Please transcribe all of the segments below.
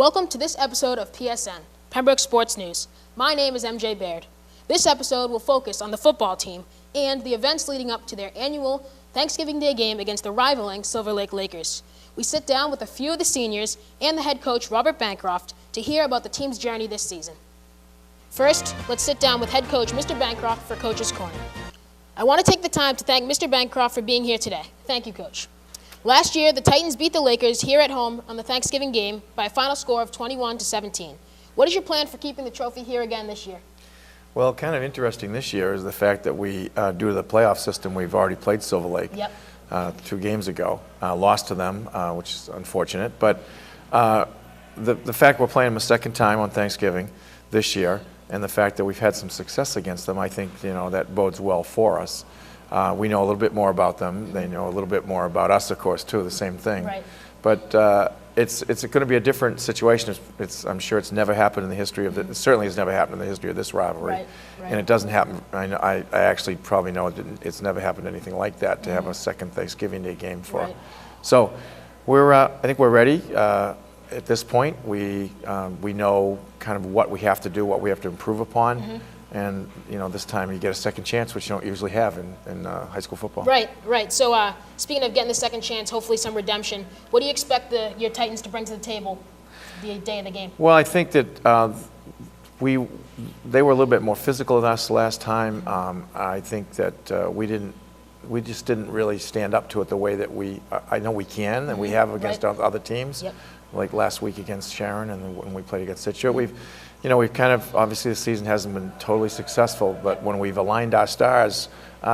Welcome to this episode of PSN, Pembroke Sports News. My name is MJ Baird. This episode will focus on the football team and the events leading up to their annual Thanksgiving Day game against the rivaling Silver Lake Lakers. We sit down with a few of the seniors and the head coach, Robert Bancroft, to hear about the team's journey this season. First, let's sit down with head coach Mr. Bancroft for Coach's Corner. I want to take the time to thank Mr. Bancroft for being here today. Thank you, Coach. Last year, the Titans beat the Lakers here at home on the Thanksgiving game by a final score of 21-17. What is your plan for keeping the trophy here again this year? Well, kind of interesting this year is the fact that we, due to the playoff system, we've already played Silver Lake 2 games ago, lost to them, which is unfortunate. But the fact we're playing them a second time on Thanksgiving this year, and the fact that we've had some success against them, I think that bodes well for us. We know a little bit more about them. They know a little bit more about us, of course, too. The same thing. Right. But it's going to be a different situation. I'm sure it's never happened in the history of it certainly has never happened in the history of this rivalry. Right. And it doesn't happen. I actually probably know it's never happened anything like that to have a second Thanksgiving Day game for. Right. So I think we're ready. At this point, we know kind of what we have to do, what we have to improve upon, and this time you get a second chance, which you don't usually have in high school football. Right. So speaking of getting the second chance, hopefully some redemption, what do you expect your Titans to bring to the table the day of the game? Well, I think that they were a little bit more physical than us last time. I think that we just didn't really stand up to it the way that I know we can, and we have against other teams. Yep. Like last week against Sharon, and then when we played against Situate, we've kind of, obviously the season hasn't been totally successful, but when we've aligned our stars,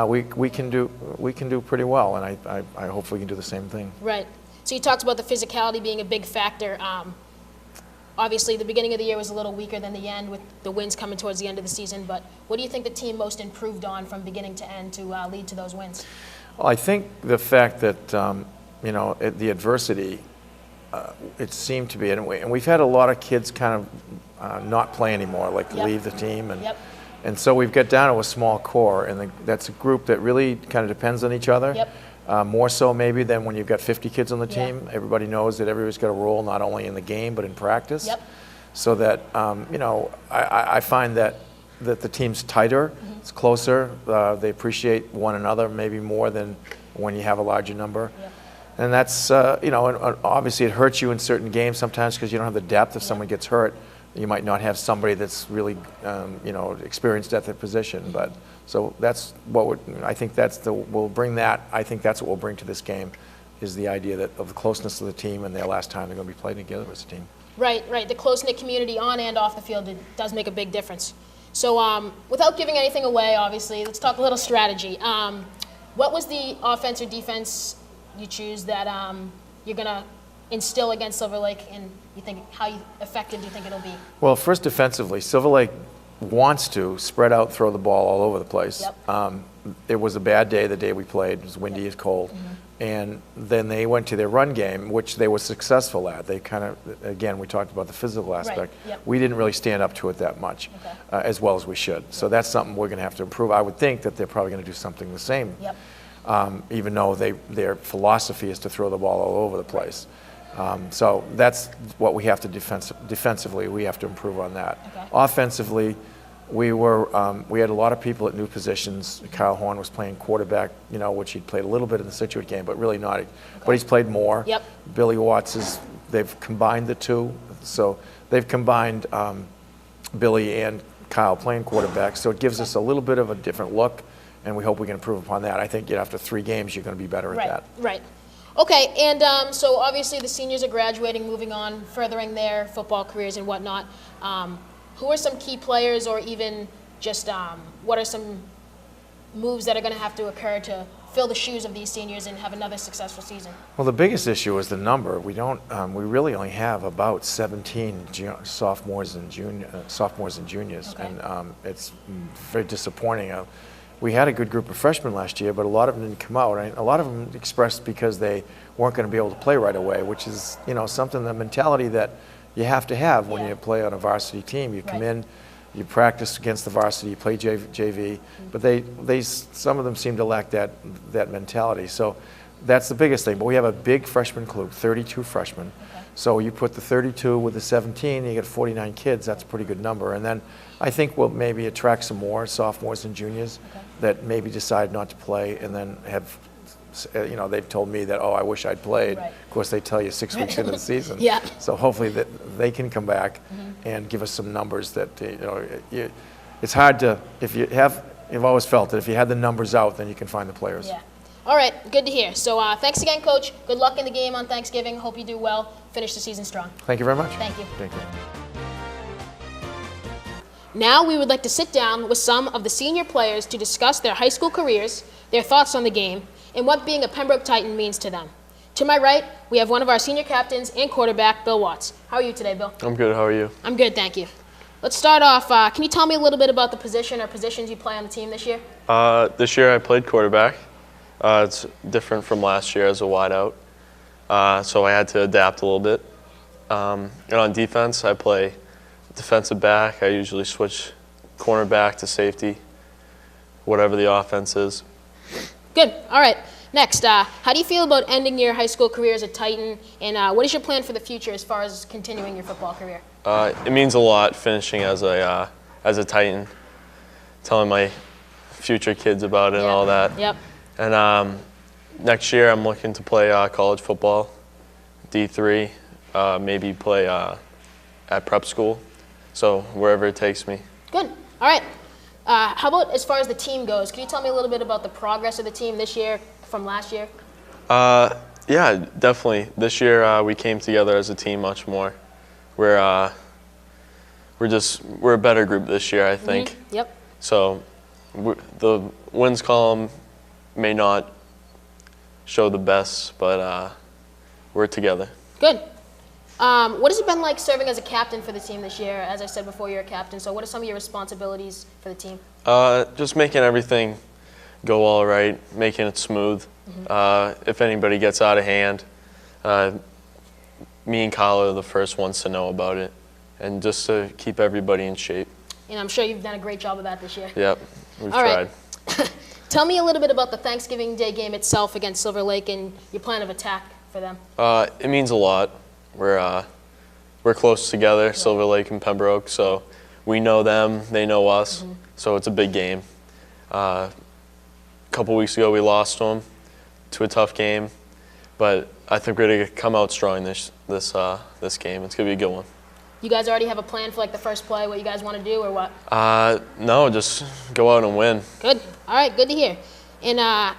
we can do pretty well, and I hopefully can do the same thing. Right. So you talked about the physicality being a big factor. Obviously, the beginning of the year was a little weaker than the end with the wins coming towards the end of the season, but what do you think the team most improved on from beginning to end to lead to those wins? Well, I think the fact that, the adversity, it seemed to be, and we've had a lot of kids kind of not play anymore, leave the team, and so we've got down to a small core, and that's a group that really kind of depends on each other. More so maybe than when you've got 50 kids on the team. Everybody knows that everybody's got a role not only in the game but in practice. So that I find that the team's tighter, it's closer. They appreciate one another maybe more than when you have a larger number. And that's, and obviously it hurts you in certain games sometimes because you don't have the depth. If someone gets hurt, you might not have somebody that's really, experienced at their position. But so that's what I think we'll bring that. I think that's what we'll bring to this game, is the idea of the closeness of the team and their last time they're going to be playing together as a team. Right. The close-knit community on and off the field does make a big difference. So without giving anything away, obviously, let's talk a little strategy. What was the offense or defense you choose that you're going to instill against Silver Lake, and you think how effective do you think it'll be? Well, first defensively, Silver Lake wants to spread out, throw the ball all over the place. It was a bad day the day we played. It was windy, it's cold. And then they went to their run game, which they were successful at. They kind of, again, we talked about the physical aspect. We didn't really stand up to it that much, as well as we should. So that's something we're going to have to improve. I would think that they're probably going to do something the same. Even though their philosophy is to throw the ball all over the place. So that's what we have to defensively. We have to improve on that. Offensively, we had a lot of people at new positions. Kyle Horn was playing quarterback, which he'd played a little bit in the Situate game, but really not. But he's played more. Billy Watts they've combined the two. So they've combined Billy and Kyle playing quarterback. So it gives us a little bit of a different look. And we hope we can improve upon that. I think after 3 games, you're going to be better at that. Right. Okay, and so obviously the seniors are graduating, moving on, furthering their football careers and whatnot. Who are some key players, or even just what are some moves that are going to have to occur to fill the shoes of these seniors and have another successful season? Well, the biggest issue is the number. We really only have about 17 sophomores and juniors, and it's very disappointing. We had a good group of freshmen last year, but a lot of them didn't come out. And a lot of them expressed because they weren't going to be able to play right away, which is, something, the mentality that you have to have when you play on a varsity team. You come in, you practice against the varsity, you play JV, but some of them seem to lack that mentality. So That's the biggest thing. But we have a big freshman crew, 32 freshmen. Okay. So you put the 32 with the 17, you get 49 kids. That's a pretty good number. And then I think we'll maybe attract some more sophomores and juniors that maybe decide not to play and then have, they've told me that, oh, I wish I'd played. Right. Of course, they tell you 6 weeks into the season. Yeah. So hopefully that they can come back and give us some numbers that, it's hard to, you've always felt that if you had the numbers out, then you can find the players. Yeah. All right, good to hear. So thanks again, Coach. Good luck in the game on Thanksgiving. Hope you do well. Finish the season strong. Thank you very much. Thank you. Thank you. Now we would like to sit down with some of the senior players to discuss their high school careers, their thoughts on the game, and what being a Pembroke Titan means to them. To my right, we have one of our senior captains and quarterback, Bill Watts. How are you today, Bill? I'm good. How are you? I'm good, thank you. Let's start off. Can you tell me a little bit about the position or positions you play on the team this year? This year I played quarterback. It's different from last year as a wideout, so I had to adapt a little bit. And on defense, I play defensive back. I usually switch cornerback to safety, whatever the offense is. Good. All right. Next, how do you feel about ending your high school career as a Titan, and what is your plan for the future as far as continuing your football career? It means a lot finishing as a Titan, telling my future kids about it and all that. Yep. And next year I'm looking to play college football, D3, maybe play at prep school, so wherever it takes me. Good. All right. How about as far as the team goes? Can you tell me a little bit about the progress of the team this year from last year? Yeah, definitely. This year we came together as a team much more. We're a better group this year, I think. Yep. So the wins column may not show the best, but we're together. Good. What has it been like serving as a captain for the team this year? As I said before, you're a captain, so what are some of your responsibilities for the team? Just making everything go all right, making it smooth. If anybody gets out of hand, me and Kyle are the first ones to know about it, and just to keep everybody in shape. And I'm sure you've done a great job of that this year. Yep, we've All tried. Right. Tell me a little bit about the Thanksgiving Day game itself against Silver Lake and your plan of attack for them. It means a lot. We're close together, right. Silver Lake and Pembroke, so we know them, they know us, so it's a big game. A couple weeks ago we lost to them, to a tough game, but I think we're going to come out strong this game. It's going to be a good one. You guys already have a plan for like the first play, what you guys want to do or what? No, just go out and win. Good. All right, good to hear. And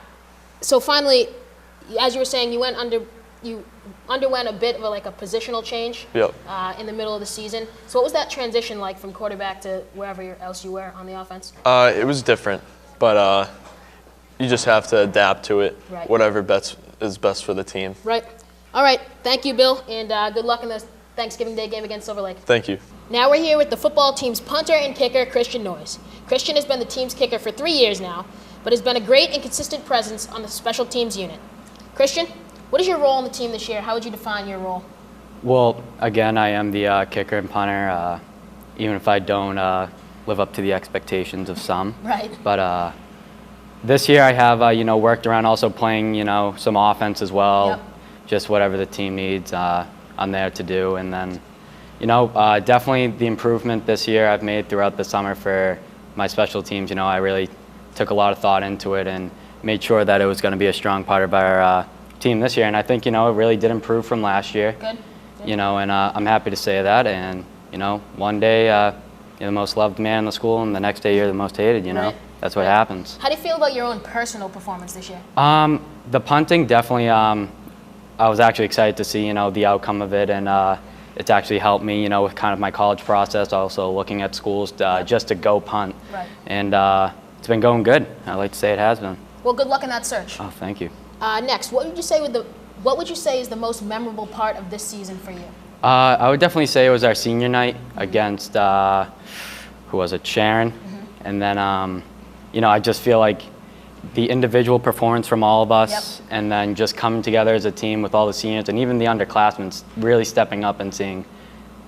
so finally, as you were saying, you underwent a bit of a positional change in the middle of the season. So what was that transition like from quarterback to wherever else you were on the offense? It was different, but you just have to adapt to it, right. Whatever is best for the team. Right. All right. Thank you, Bill, and good luck in the Thanksgiving Day game against Silver Lake. Thank you. Now we're here with the football team's punter and kicker, Christian Noyes. Christian has been the team's kicker for 3 years now, but has been a great and consistent presence on the special teams unit. Christian, what is your role on the team this year? How would you define your role? Well, again, I am the kicker and punter, even if I don't live up to the expectations of some. Right. But this year I have, worked around also playing, some offense as well. Yep. Just whatever the team needs, I'm there to do. And then, definitely the improvement this year I've made throughout the summer for my special teams. I really took a lot of thought into it and made sure that it was going to be a strong part of our team this year. And I think, it really did improve from last year. Good. And I'm happy to say that. And, one day you're the most loved man in the school and the next day you're the most hated, Right. That's what happens. How do you feel about your own personal performance this year? The punting, definitely, I was actually excited to see, the outcome of it, and it's actually helped me, with kind of my college process, also looking at schools just to go punt. Right. And it's been going good. I'd like to say it has been. Well, good luck in that search. Oh, thank you. Next, what would you say is the most memorable part of this season for you? I would definitely say it was our senior night against, who was it, Sharon. And then, I just feel like the individual performance from all of us, and then just coming together as a team with all the seniors and even the underclassmen really stepping up and seeing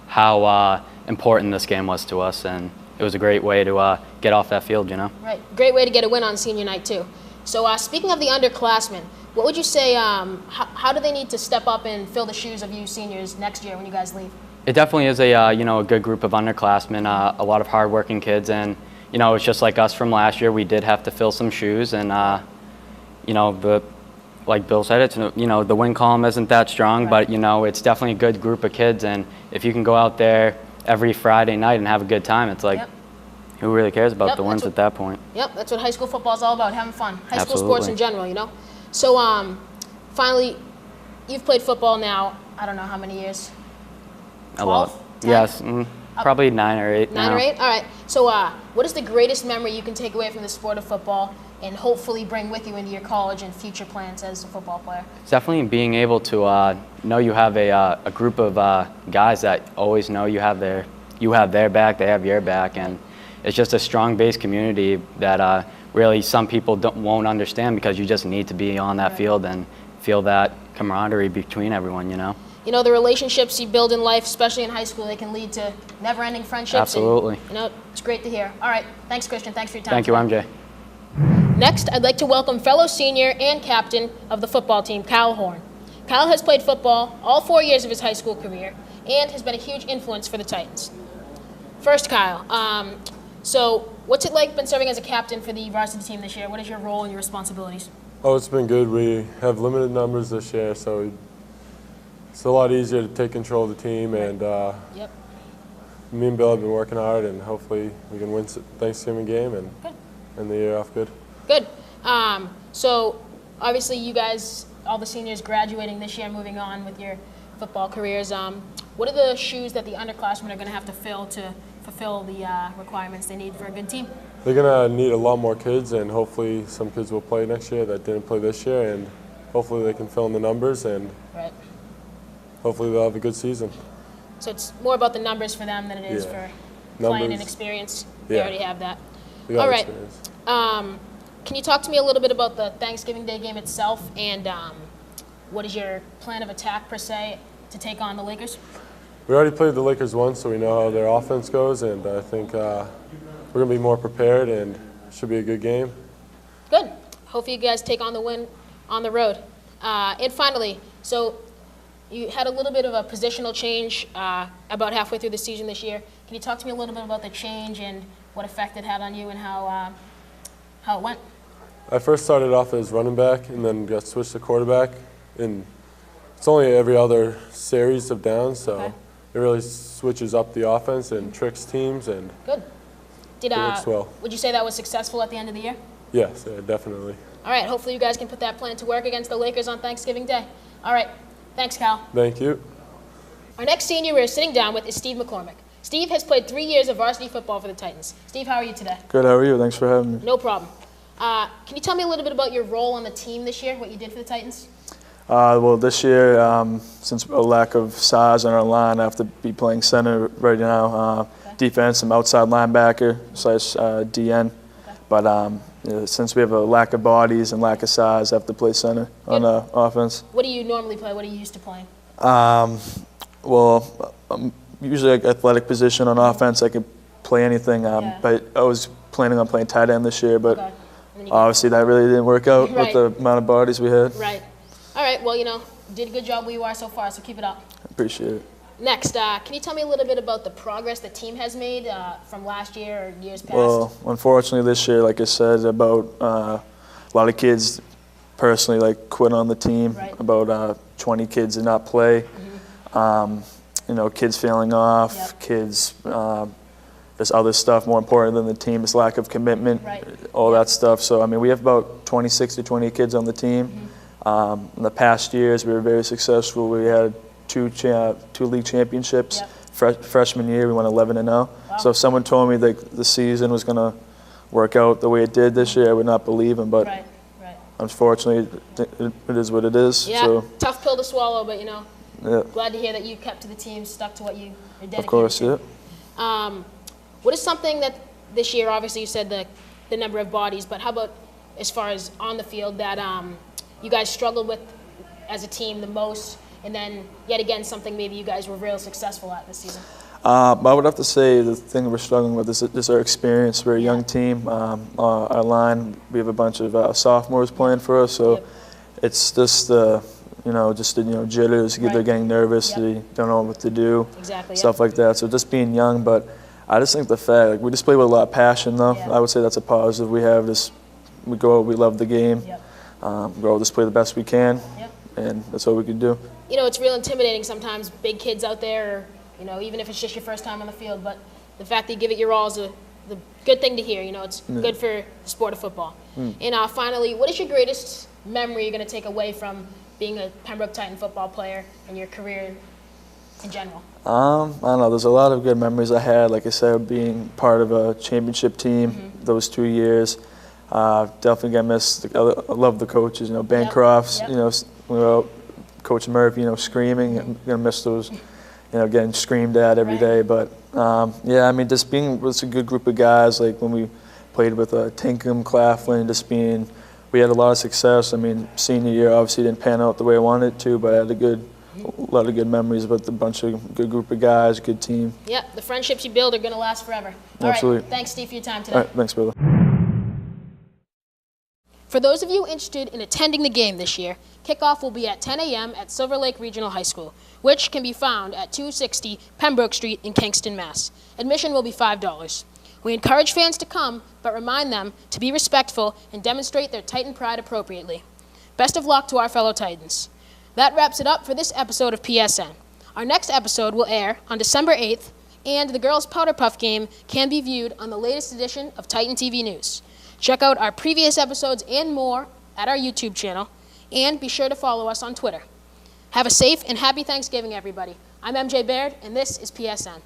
how important this game was to us. And it was a great way to get off that field, Right. Great way to get a win on senior night, too. So speaking of the underclassmen, what would you say, how do they need to step up and fill the shoes of you seniors next year when you guys leave? It definitely is a good group of underclassmen, a lot of hardworking kids, and it's just like us from last year. We did have to fill some shoes, and like Bill said, it's the win column isn't that strong, Right. but it's definitely a good group of kids, and if you can go out there every Friday night and have a good time, it's like, Yep. who really cares about Yep, the wins at that point? Yep, that's what high school football is all about, having fun. High school Absolutely. sports in general. So finally, you've played football now, I don't know how many years? A lot. 12? 10? Yes, probably 9 or 8 9 now. or 8? All right. So what is the greatest memory you can take away from the sport of football and hopefully bring with you into your college and future plans as a football player? It's definitely being able to know you have a group of guys that always know you have their back, they have your back, and it's just a strong-based community that really some people won't understand because you just need to be on that field and feel that camaraderie between everyone. The relationships you build in life, especially in high school, they can lead to never-ending friendships. Absolutely. And, it's great to hear. All right. Thanks, Christian. Thanks for your time. Thank you, MJ. Next, I'd like to welcome fellow senior and captain of the football team, Kyle Horn. Kyle has played football all 4 years of his high school career and has been a huge influence for the Titans. First, Kyle, so what's it like been serving as a captain for the varsity team this year? What is your role and your responsibilities? Oh, it's been good. We have limited numbers this year, so it's a lot easier to take control of the team. And Yep. me and Bill have been working hard, and hopefully we can win Thanksgiving game and end the year off good. Good. So obviously you guys, all the seniors graduating this year, moving on with your football careers, what are the shoes that the underclassmen are going to have to fill to fulfill the requirements they need for a good team? They're going to need a lot more kids, and hopefully some kids will play next year that didn't play this year, and hopefully they can fill in the numbers, and Right. hopefully they'll have a good season. So it's more about the numbers for them than it is Yeah. for playing and Numbers. experience. They Yeah. already have that. We got All right. experience. Can you talk to me a little bit about the Thanksgiving Day game itself, and what is your plan of attack per se to take on the Lakers? We already played the Lakers once, so we know how their offense goes, and I think we're going to be more prepared, and it should be a good game. Good. Hopefully you guys take on the win on the road. And finally, so you had a little bit of a positional change about halfway through the season this year. Can you talk to me a little bit about the change and what effect it had on you and how it went? I first started off as running back and then got switched to quarterback, and it's only every other series of downs, so Okay. it really switches up the offense and tricks teams, and Good. Did It works well. Would you say that was successful at the end of the year? yes, definitely. All right. Hopefully you guys can put that plan to work against the Lakers on Thanksgiving Day. All right. Thanks, Cal. Thank you. Our next senior we're sitting down with is Steve McCormick. Steve has played 3 years of varsity football for the Titans. Steve, how are you today? Good, how are you? Thanks for having me. No problem. Can you tell me a little bit about your role on the team this year, what you did for the Titans? Well, this year, since a lack of size on our line, I have to be playing center right now. Defense, I'm outside linebacker / DN. But since we have a lack of bodies and lack of size, I have to play center on offense. What do you normally play? What are you used to playing? Well, I'm usually an athletic position on offense. I can play anything. Yeah. But I was planning on playing tight end this year, but Okay. And then you obviously that really didn't work out Right. with the amount of bodies we had. Right. All right. Well, you did a good job where you are so far, so keep it up. Appreciate it. Next, can you tell me a little bit about the progress the team has made from last year or years past? Well, unfortunately this year, like I said, about a lot of kids personally quit on the team. Right. About 20 kids did not play. Kids failing off, Yep. kids, there's other stuff more important than the team, it's lack of commitment, Right. all that stuff. So, we have about 26 to 28 kids on the team. In the past years, we were very successful. We had two league championships. Yep. Freshman year, we went 11-0. Wow. So if someone told me that the season was going to work out the way it did this year, I would not believe them. But Right. unfortunately, it is what it is. Yeah, So, tough pill to swallow, but yeah, glad to hear that you kept to the team, stuck to what you are dedicated of course, to. yeah. What is something that this year, obviously you said the number of bodies, but how about as far as on the field that you guys struggled with as a team the most, and then yet again something maybe you guys were real successful at this season? I would have to say the thing we're struggling with is our experience. We're a young team. Our line, we have a bunch of sophomores playing for us, so it's just jitters. They're getting nervous. They don't know what to do. Exactly. Stuff like that. So just being young, but I just think the fact we just play with a lot of passion, though. I would say that's a positive. We have this. We go out. We love the game. Go out, just play the best we can, and that's all we can do. It's real intimidating sometimes. Big kids out there. Even if it's just your first time on the field, but the fact that you give it your all is the good thing to hear. It's good for the sport of football. And finally, what is your greatest memory you're going to take away from being a Pembroke Titan football player and your career in general? I don't know. There's a lot of good memories I had. Like I said, being part of a championship team those 2 years. Definitely gonna miss. I love the coaches. Bancroft's. We were out, Coach Murphy. Screaming. I'm gonna miss those. Getting screamed at every day. But, just being with a good group of guys, like when we played with Tinkham, Claflin, we had a lot of success. Senior year obviously didn't pan out the way I wanted it to, but I had a lot of good memories about a bunch of good group of guys, good team. The friendships you build are going to last forever. Absolutely. All right, thanks, Steve, for your time today. All right, thanks, brother. For those of you interested in attending the game this year, kickoff will be at 10 a.m. at Silver Lake Regional High School, which can be found at 260 Pembroke Street in Kingston, Mass. Admission will be $5. We encourage fans to come, but remind them to be respectful and demonstrate their Titan pride appropriately. Best of luck to our fellow Titans. That wraps it up for this episode of PSN. Our next episode will air on December 8th, and the girls' Powder Puff game can be viewed on the latest edition of Titan TV News. Check out our previous episodes and more at our YouTube channel, and be sure to follow us on Twitter. Have a safe and happy Thanksgiving, everybody. I'm MJ Baird, and this is PSN.